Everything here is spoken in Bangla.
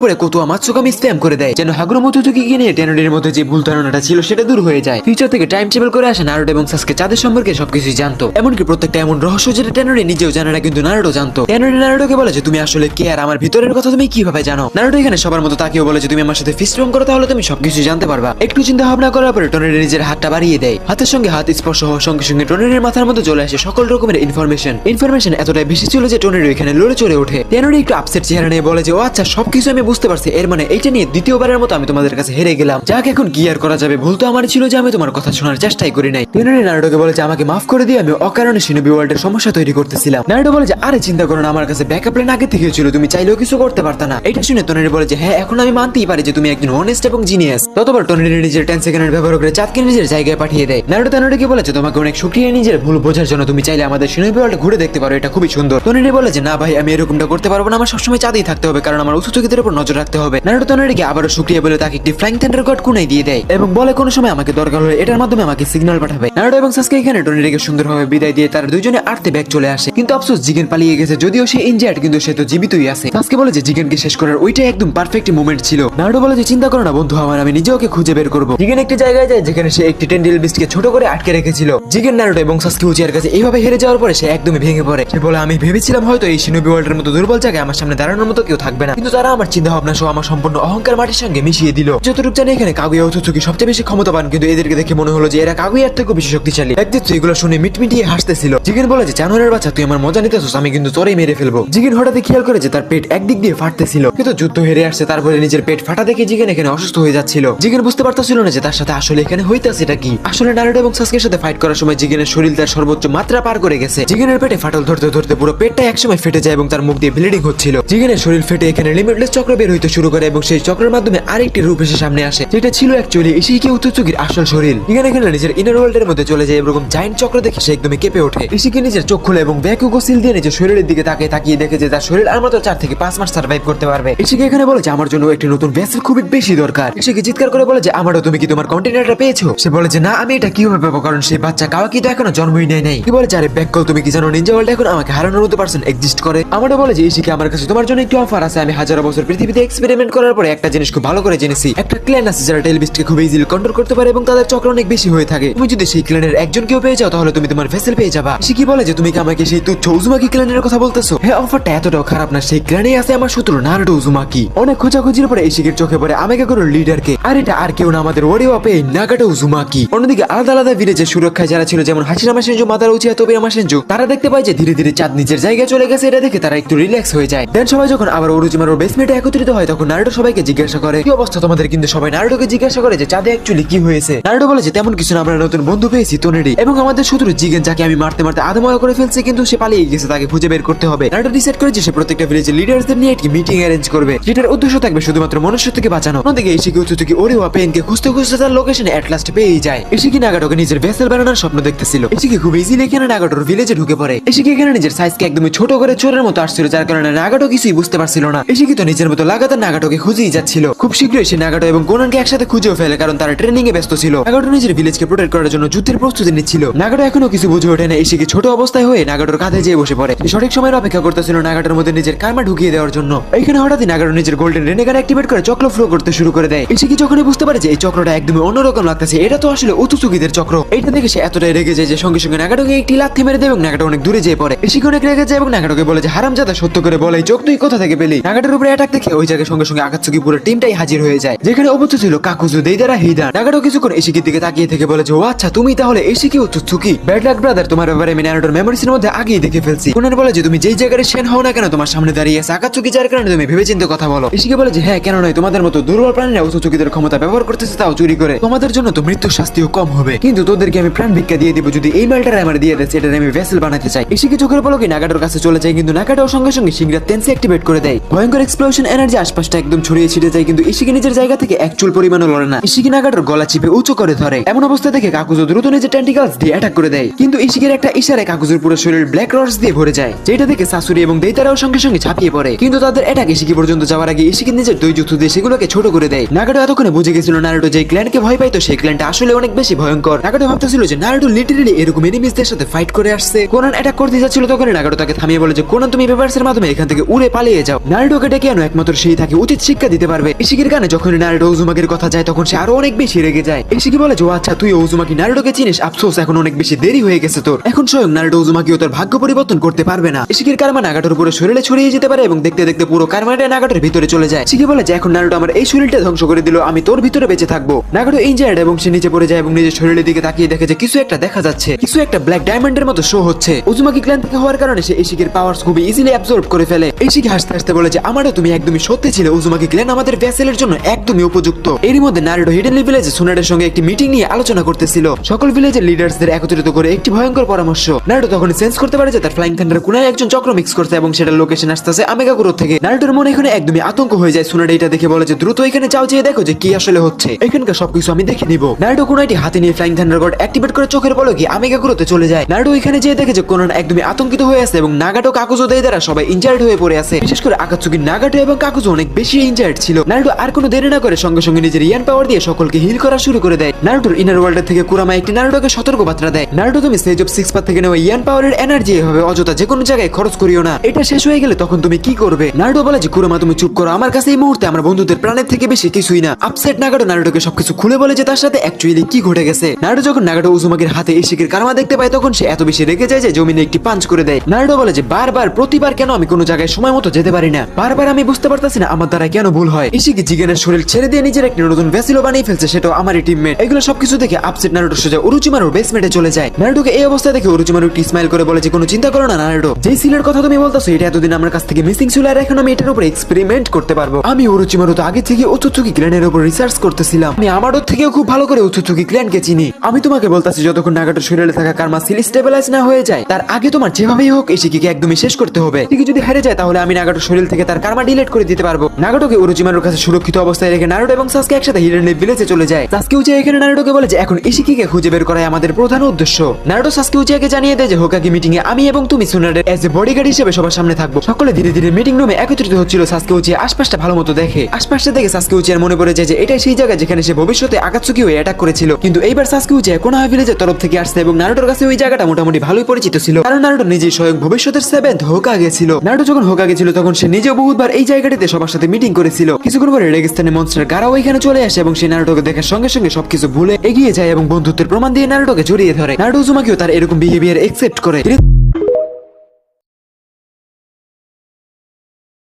পরে কোতো মাতসুকামি স্প্যাম করে দেয় যেন হাগুরো মোতোতোকিকে নিয়ে টেনোরির মধ্যে যে ভুল ধারণাটা ছিল সেটা দূর হয়ে যায়। ফিউচার থেকে টাইম ট্রাভেল করে আসে নারুটো এবং সাসকে চাঁদের সম্পর্কে সবকিছু জানতো, এমনকি প্রত্যেকটা এমন রহস্য যেটা টেনোরি নিজেও জানে না কিন্তু নারুটো জানতো। টেনোরি নারুটোকে বলে যে তুমি আসলে কে আর আমার ভিতরের কথা তুমি কিভাবে জানো। নারুটো এখানে সবার মতো তাকেও বলে যে তুমি আমার সাথে ফিস্ট রং করো তাহলে তুমি সবকিছু জানতে পারবা। একটু চিন্তা ভাবনা করার পরে টেনোরি নিজের হাতটা বাড়িয়ে দেয়, হাতের সঙ্গে হাত স্পর্শ হওয়ার সঙ্গে সঙ্গে টেনোরির মাথার মধ্যে চলে আসে সকল রকমের ইনফরমেশন এতটাই বেশি ছিল যে টেনোরি এখানে লড়ে চড়ে ওঠে। টেনোরি একটু আপসেট চেহারা নিয়ে বলে যে ও আচ্ছা সবকিছু আমি বুঝতে পারছি, এর মানে এইটা নিয়ে দ্বিতীয়বারের মতো আমি তোমাদের কাছে হেরে গেলাম। যাক এখন কি আর করা যাবে, ভুল তো আমারই ছিল যে আমি তোমার কথা শোনার চেষ্টাই করি নাই। টেনোরি নারুটোকে বলে যে আমাকে মাফ করে দিয়ে আমি অকারণে শিনোবি ওয়ার্ল্ডের সমস্যা তৈরি করতেছিলাম। নারুটো বলে যে আরে চিন্তা করো না, আমার কাছে ব্যাকআপ প্ল্যান আগে থেকেই ছিল, তুমি চাইলেও কিছু করতে পারতা না। এটা শুনে টেনোরি বলে যে হ্যাঁ এখন আমি মানতেই পারি যে তুমি একজন অনেস্ট এবং জিনিয়াস। ততবার টেনোরি নিজের 10 সেকেন্ডের ব্যবহার করে চাঁদকে নিজের জায়গায় পাঠিয়ে দেয়। নারুটো টেনোরিকে বলে যে তোমাকে অনেক শুকরিয়া, নিজের ভুল বোঝার জন্য তুমি চাইলে আমাদের শিনোবি ওয়ার্ল্ড ঘুরে দেখতে পারো, এটা খুবই সুন্দর। টেনোরি বলে যে না ভাই আমি এরকমটা করতে পারবো না, আমার সবসময় চাঁদেই থাকতে হবে কারণ আমার উৎসুকিদের উপর নজর রাখতে হবে। নারুটো টেনোরিকে আবারও শুকরিয়া বলে তাকে একটি ফ্লাইং থান্ডার গড কুনাই দিয়ে দেয় এবং বলে কোনো সময় আমাকে দরকার হলে এটার মাধ্যমে আমাকে সিগন্যাল পাঠাবে। নারুটো এবং সাসকে এখানে টেনোরিকে সুন্দরভাবে বিদায় দিয়ে তারা দুইজনে আর্তে ব্যাক চলে আসে, কিন্তু আফসোস জিগেন পালিয়ে গেছে, যদিও সে ইনজার্ড কিন্তু সে তো জীবিতই আছে। সাসকে বলে যে জিগেনকে শেষ করার ওইটাই একদম পারফেক্ট মোমেন্ট ছিল। নারুটো বলে যে চিন্তা করো না বন্ধু আমার, আমি নিজে ওকে খুঁজে বের করবো। জিগেন একটি জায়গায় যায় যেখানে সে একটি টেন্ডিল বিস্টকে ছোট করে আটকে রেখেছিল। জিগেন নারুটো এবং সাসকে উচিয়ার কাছে এইভাবে হেরে যাওয়ার পরে সে একদমই ভেঙে পড়ে। সে বলে আমি ভেবেছিলাম হয়তো এই শিনোবি ওয়ার্ল্ডের মতো দুর্বল জায়গায় আমার সামনে দাঁড়ানোর মতো কেউ থাকবে না, কিন্তু তারা আমার চিন্তা ভাবনা সহ আমার সম্পূর্ণ অহংকার মাটির সঙ্গে মিশিয়ে দিল। যতটুকু জানি এখানে কাগুয়া ওতোতোকি সবচেয়ে বেশি ক্ষমতাবান, কিন্তু এদেরকে দেখে মনে হলো যে এরা কাগুয়ার থেকেও বেশি শক্তিশালী। একদিন এগুলো শুনে মিটমিটিয়ে হাসতেছিল। জিগেন বলে যে জানোয়ারের বাচ্চা তুই আমার মজা নিতেছিস, আমি কিন্তু তোরেই মেরে ফেলবো। জিগেন হঠাৎই খেয়াল করে যে তার পেট একদিক দিয়ে ফাটতেছিল, কিন্তু যুদ্ধ হেরে আসছে তারপরে নিজের পেট ফাটা দেখে জিগেন এখানে অসুস্থ হয়ে যাচ্ছিল। জিগেন বুঝতে পারতেছিল না যে তার সাথে আসলে এখানে হইতাছে এটা কি। আসলে নারুটো এবং সাসকের সাথে ফাইট করার সময় জিগেনের শরীর তার সর্বোচ্চ মাত্রা পার করে গেছে। জিগেনের পেটে ফাটল ধরতে ধরতে পুরো পেটটা একসময় ফেটে যায় এবং তার মুখ দিয়ে ব্লিডিং হচ্ছিল। জিগেনের শরীর ফেটে এখানে লিমিটলেস চক্র বের হইতে শুরু করে এবং সেই চক্রের মাধ্যমে আরেকটি রূপ এসে সামনে আসে, যেটা ছিল অ্যাকচুয়ালি ইশিকি ওতোতোকির আসল শরীর। জিগেন এখানে নিজের ইনার ওয়ার্ল্ডের মধ্যে চলে যায়, এরকম জায়ান্ট চক্র দেখে সে একদমই কেঁপে ওঠে। ইশিকি নিজের চোখ খুলে এবং ব্যাকুগো সিল দিয়ে নিজের শরীরের দিকে তাকিয়ে দেখে যে তার শরীর আর মাত্র 4 থেকে 5 মাস সার্ভাইভ করতে পারবে। ইশিকি এখানে বলে যে আমার জন্য একটি নতুন ভেসেল খুবই বেশি দরকার। ইশিকি চিৎকার করে বলে যে আমারও, তুমি কি তোমার কন্টেইনারটা পেয়েছো? সে বলে যে না আমি এটা কিভাবে পাবো, কারণ সেই বাচ্চা কাওয়াকি তো এখনো জন্মই নেয় নাই। কি বলে যে আরে ব্যাককল তুমি কি জানো নিনজা ওয়ার্ল্ড এখন আমাকে হারানোর মতো পারসন এক্সিস্ট করে। আমারও বলে যে ইশিকি আমার কাছে তোমার জন্য একটি অফার আছে, আমি হাজার বছর পৃথিবীতে এক্সপেরিমেন্ট করার পরে একটা জিনিস খুব ভালো করে জেনেছি, একটা ক্ল্যান আছে যারা টেল বিস্টকে খুব ইজিলি কন্ট্রোল করতে পারে এবং তাদের চক্র অনেক বেশি হয়ে থাকে। তুমি যদি সেই ক্ল্যানের একজনকেও পেয়ে যাও তাহলে তুমি তোমার ভেসেল পেয়ে যাবা। ইশিকি বলে যে তুমি কি আমাকে সেই তুচ্ছ উজুমাকি ক্ল্যানের কথা বলতেছো? হ্যাঁ অফারটা এতটাও খারাপ না, সেই ক্ল্যানেই আছে আমার শত্রু নারুটো উজুমাকি। অনেক খোঁজাখুঁজির পরে ইশিকির চোখে পড়ে আমেগা করো লিডারকে, আর এটা আর কেউ না আমাদের ওরিওয়া পেয়ে নাগাটো উজুমাকি। অন্যদিকে আলাদা আলাদা ভিলেজের সুরক্ষায় যারা ছিল যেমন হাসিরামা সেনজু, মাদারা উচিয়া, তোবিয়ামা সেনজু, তারা দেখতে পায় যে ধীরে ধীরে চাঁদ নিজের জায়গায় চলে গেছে। এটা দেখে তারা একটু রিল্যাক্স হয়ে যায়। দেন সবাই যখন আবার ওরুজিমারোর বেসমেন্টে একত্রিত হয় তখন নারুটো সবাইকে জিজ্ঞাসা করে কি অবস্থা তোমাদের, কিন্তু সবাই নারুটোকে জিজ্ঞাসা করে যে চাঁদে অ্যাকচুয়ালি কি হয়েছে। নারুটো বলে যে তেমন কিছু না, আমরা নতুন বন্ধু পেয়েছি টোনেরি এবং আমাদের শত্রু জিগেন, যাকে আমি মারতে মারতে আধমরা করে ফেলছি, কিন্তু সে পালিয়ে গেছে, তাকে খুঁজে বের করতে হবে। নারুটো ডিসাইড করে যে সে প্রত্যেকটা ভিলেজের লিডারদের নিয়ে একটি মিটিং অ্যারেঞ্জ করবে, যেটার উদ্দেশ্য থাকবে শুধুমাত্র মনুষ্যত্বকে বাঁচানো। অন্যদিকে ইশিকি ওতোতোকি ওরিওয়া পেনকে খুঁজতে খুঁজতে তার লোকেশনে এট লাস্ট পেয়েই যায়। ইশিকি নাগাটোকে নিজের ভেসেল বানানোর স্বপ্ন দেখতেছিল। ইশিকি খুব ইজিলি এখানে নাগাটোর ভিলেজে ঢুকে পড়ে। ইশিকি এখানে নিজের সাইজকে একদমই ছোট করে চোরের মতো আসছিল, যার কারণে নাগাটো কিছুই বুঝতে পারছিল না। ইশিকি তো নিজের মতো লাগাতার নাগাটোকে খুঁজেই যাচ্ছিল। খুব শীঘ্রই সে নাগাটো এবং কোনানকে একসাথে খুঁজেও ফেলে, কারণ তারা ট্রেনিং এ ব্যস্ত ছিল। নাগাটো নিজের ভিলেজকে প্রোটেক্ট করার জন্য যুদ্ধের প্রস্তুতি নিচ্ছিল। নাগাটো এখনো কিছু বুঝে ওঠে না। ইশিকি ছোট অবস্থায় হয়ে নাগাটোর কাঁধে যেয়ে বসে পড়ে। সঠিক সময়ের অপেক্ষা করতেছিল নাগাটোর মধ্যে নিজের কার্মা ঢুকিয়ে দেওয়ার জন্য। এখানে হঠাৎই নাগাটো নিজের গোল্ডেন রেনেগান অ্যাক্টিভেট করে চক্র ফ্লো করতে শুরু করে দেয়। ইশিকি যখনই বুঝতে পারে যে এই চক্রটা একদমই অন্যরকম লাগতেছে, এটা তো আসলে ওতোতোকিদের চক্র, এটা দেখে সে এতটাই রেগে যায় যে সঙ্গে সঙ্গে নাগাটোকে একটি লাথি মেরে দেয় এবং নাগাটো অনেক দূরে যেয়ে পড়ে। ইশিকি অনেক রেগে যায় এবং নাগাটোকে বলে যে হারামজাদা সত্য করে বলে এই চোখ তুই কোথা থেকে পেলি। নাগাটোর উপরে অ্যাটাক দেখে ওই জায়গায় সঙ্গে সঙ্গে আকাতসুকি পুরো টিমটাই হাজির হয়ে যায়, যেখানে উপস্থিত ছিল কাকুজু, দেইদারা, হিদা। নাগাটো কিছুক্ষণ ইশিকির দিকে তাকিয়ে থেকে বলে যে ও আচ্ছা তুমি তাহলে ইশিকি ওতোতোকি। ব্যাড লাক ব্রাদার, তোমার ব্যাপারে আমি নারুটোর মেমোরিজের মধ্যে আগেই দেখে ফেলছি। কোনান বলে যে তুমি যেই জায়গায় সেন হও না কেন তোমার সামনে দাঁড়িয়ে আছে আকাতসুকি, যার কারণে তুমি ভেবেচিন্তে কথা বলো। ইশিকি বলে যে হ্যাঁ কেন নয়, তোমাদের মতো দুর্বল প্রাণীরা ওতোতোকিদের ক্ষমতা ব্যবহার করতেছে, তাও চুরি করে। তোমাদের জন্য তো মৃত্যুর শাস্তিও কম হবে, কিন্তু তোদেরকে আমি প্রাণ ভিক্ষা দিয়ে দিব যদি এই মালটারে আমার দিয়ে দেয়, এটা আমি ভেসেল বানাতে চাই। ইশিকি চোখের পলকে নাগাটোর কাছে চলে যায়, কিন্তু নাগাটো সঙ্গে সঙ্গে সিংরা টেন্সি অ্যাক্টিভেট করে দেয়। ভয়ঙ্কর এক্সপ্লোশন এনার্জি আশপাশটা একদম ছড়িয়ে ছিটে যায়, কিন্তু ইশিকি নিজের জায়গা থেকে এক চুল পরিমাণও লড়ে না। ইশিকি নাগাটোর গলা চিপে উঁচু করে ধরে। এমন অবস্থা দেখে কাকুজো দ্রুত নিজের টেন্টিকলস দিয়ে অ্যাটাক করে দেয়, কিন্তু ইশিকির একটা ইশারায় কাকুজোর পুরো শরীর ব্ল্যাক রডস দিয়ে ভরে যায়, যেটা দেখে সাসুরি এবং দেইতারাও সঙ্গে সঙ্গে ঝাঁপিয়ে পড়ে। কিন্তু তাদের অ্যাটাক ইশিকি পর্যন্ত যাওয়ার আগে ইশিকি নিজের দুই যুদ্ধ দিয়ে সেগুলোকে ছোট করে দেয়। নাগাটো এতক্ষণে বুঝে গেছিল নারুটো যে ক্ল্যানকে ভয় পাইতো সেই ক্ল্যানটা আসলে অনেক বেশি ভয়ঙ্কর। নাগাটো ভাবতেছিল যে নারুটো লিটারেলি এরকম এনিমিসদের সাথে ফাইট করে আসছে। কোনান অ্যাটাক করতে যাচ্ছিল তখন নাগাটো তাকে থামিয়ে বলে যে কোনান তুমি পেপারসের মাধ্যমে এখান থেকে উড়ে পালিয়ে যাও। নারুটোকে ডেকে আনো একমাত্র একমাত্র সেই তাকে উচিত শিক্ষা দিতে পারবে। ইশিকির কানে যখন নারুটো উজুমাকির কথা যায় তখন সে আরো অনেক বেশি রেগে যায়। ইশিকি বলে যে আচ্ছা তুই উজুমাকি নারুটোকে চিনিস, আফসোস এখন অনেক বেশি দেরি হয়ে গেছে তোর। এখন স্বয়ং নারুটো উজুমাকিও তোর ভাগ্য পরিবর্তন করতে পারবে না। ইশিকির কারমা নাগাটোর পুরো শরীরে ছড়িয়ে যেতে পারে এবং দেখতে দেখতে পুরো কারমাটা নাগাটোর ভিতরে চলে যায়। ইশিকি বলে যে এখন নারুটো আমার এই শরীরটা ধ্বংস করে দিল, আমি তোর ভিতরে বেঁচে থাকবো। নাগাটো ইনজার্ড এবং সে নিচে পড়ে যায় এবং নিজের শরীরের দিকে তাকিয়ে দেখে যে কিছু একটা দেখা যাচ্ছে, কিছু একটা ব্ল্যাক ডায়মন্ডের মতো শো হচ্ছে। উজুমাকি ক্ল্যান থেকে হওয়ার কারণে সে ইশিকির পাওয়ারস খুবই ইজিলি অ্যাবজর্ব করে ফেলে। ইশিকি হাসতে হাসতে বলে যে আমারও তুমি একদমই সত্যি ছিল, উজুমাকি ক্ল্যান আমাদের ভেসেলের জন্য একদমই উপযুক্ত। এরই মধ্যে নারুটো হিডেন ভিলেজে সুনাডের সঙ্গে একটি মিটিং নিয়ে আলোচনা করতেছিল। সকল ভিলেজের লিডার্সদের একত্রিত করে একটি ভয়ঙ্কর পরামর্শ। নারুটো তখন সেন্স করতে পারে যে তার ফ্লাইং থান্ডার কোনায় একজন চক্র মিক্স করছে এবং সেটার লোকেশন আসতেছে আমেগাগুরো থেকে। নারুটোর মনে এখানে একদমই আতঙ্ক হয়ে যায়। সুনাডে এটা দেখে বলে যে দ্রুত এখানে যাও, যেয়ে দেখো যে কি আসলে হচ্ছে, এখানকার সবকিছু আমি দেখে নিব। নারুটো কোনাইটি হাতে নিয়ে ফ্লাইং থান্ডার গড অ্যাক্টিভেট করে চোখের পলকে আমেগাগুরোতে চলে যায়। নারুটো এখানে যেয়ে দেখে যে কোনান একদমই আতঙ্কিত হয়ে আছে এবং নাগাটো কাকুজো দ্বারা সবাই ইনজার্ড হয়ে পড়ে আছে। বিশেষ করে আকাতসুকি, নাগাটো এবং কাকুজো অনেক বেশি ইনজার্ড ছিল। নারুটো আর কোনো দেরি না করে সঙ্গে সঙ্গে নিজের ইয়ান পাওয়ার দিয়ে সকলকে হিল করা শুরু করে দেয়। নারুটোর ইনার ওয়ার্ল্ড থেকে কুরামা একটি নারুটোকে সতর্ক বার্তা দেয়, নারুটো তুমি সেজ অফ সিক্স পাথ থেকে নেওয়া ইয়ান পাওয়ারের এনার্জি এভাবে অযথা যে কোনো জায়গায় খরচ করিও না, এটা শেষ হয়ে গেলে তখন তুমি কি করবে। নারুটো বলে যে কুরামা তুমি চুপ করো, আমার কাছে এই মুহূর্তে আমার বন্ধুদের প্রাণের থেকে বেশি কিছুই না। আপসেট নাগাটো নারুটোকে সবকিছু খুলে বলে যে তার সাথে অ্যাকচুয়ালি কি ঘটে গেছে। নারুটো যখন নাগাটো উজুমাকির হাতে ইশিকির কারমা দেখতে পায় তখন সে এত বেশি রেগে যায় যে জমিনে একটি পাঞ্চ করে দেয়। নারুটো বলে যে প্রতিবার কেন আমি কোনো জায়গায় সময় মতো যেতে পারি না, বারবার আমি বুঝতে পারতাছি না আমার দ্বারা কেন ভুল হয়। ইশিকি জিগেনের শরীর ছেড়ে দিয়ে নিজের একটি নতুন ভেসেলও বানিয়ে ফেলছে, সেটাও আমারই টিমমেট। এগুলো সবকিছু দেখে আপসেট নারুটো সোজা উরুচিমারুর বেসমেন্টে চলে যায়। নারুটোকে এই অবস্থা দেখে উরুচিমারু একটি স্মাইল করে বলে যে কোনো চিন্তা করো না নারুটো, যে সিলের কথা তুমি বলতেছো এটা এতদিন আমার কাছ থেকে মিসিং ছিল আর এখন আমি এটার উপর এক্সপেরিমেন্ট করতে পারবো। আমি উরুচিমারু তো আগে থেকে উচুচুকি ক্ল্যানের উপর রিসার্চ করতেছিলাম, আমি আমারও থেকেও খুব ভালো করে উচুচুকি ক্ল্যানকে চিনি। আমি তোমাকে বলতাছি যতক্ষণ নাগাটোর শরীরে থাকা কারমা সিল স্টেবিলাইজ না হয়ে যায় তার আগে তোমার যেভাবেই হোক ইশিকিকে একদমই শেষ করতে হবে। ইশিকি যদি হেরে যায় তাহলে আমি নাগাটোর শরীর থেকে তার কারমা ডিলিট করে দিতে পারবো। নাগাটোকে উরুচিমারুর কাছে সুরক্ষিত অবস্থায় রেখে নারুটো এবং সাসকে একসাথে হিডেন লিভ ভিলেজে চলে যায়। সাসকে উচিয়া এখানে নারুটোকে বলে যে এখন ইশিকিকে খুঁজে বের করাই আমাদের প্রধান উদ্দেশ্য। নারুটো সাসকে উচিয়াকে জানিয়ে দেয় যে হোকাগি মিটিং এ আমি এবং তুমি সুনাডের এজ এ বডিগার্ড হিসেবে সবার সামনে থাকবো। সকলে ধীরে ধীরে মিটিং রুমে একত্রিত হচ্ছিল। সাসকে উচিয়া আশপাশটা ভালো মতো দেখে, আশপাশটা দেখে সাসকে উচিয়ার মনে পড়ে যায় যে এটাই সেই জায়গা যেখানে সে ভবিষ্যতে আকাতসুকি হয়ে অ্যাটাক করেছিল। কিন্তু এইবার সাসকে উচিয়া কোনোহা ভিলেজের তরফ থেকে আসছে এবং নারুটোর কাছে ওই জায়গাটা মোটামুটি ভালোই পরিচিত ছিল, কারণ নারুটো নিজেই স্বয়ং ভবিষ্যতের 7th হোকাগে ছিল। নারুটো যখন হোকাগে ছিল তখন সে নিজেও বহুতবার এই জায়গাটিতে সবার সাথে মিটিং করেছিল। কিছুক্ষণ পরে রেগিস্তানে মনস্টার গারাও এখানে চলে আসে এবং সে নারুটোকে দেখার সঙ্গে সঙ্গে সবকিছু ভুলে এগিয়ে যায় এবং বন্ধুত্বের প্রমাণ দিয়ে নারুটোকে জড়িয়ে ধরে। নারুটো উজুমাকিও তার এরকম বিহেভিয়ার একসেপ্ট করে।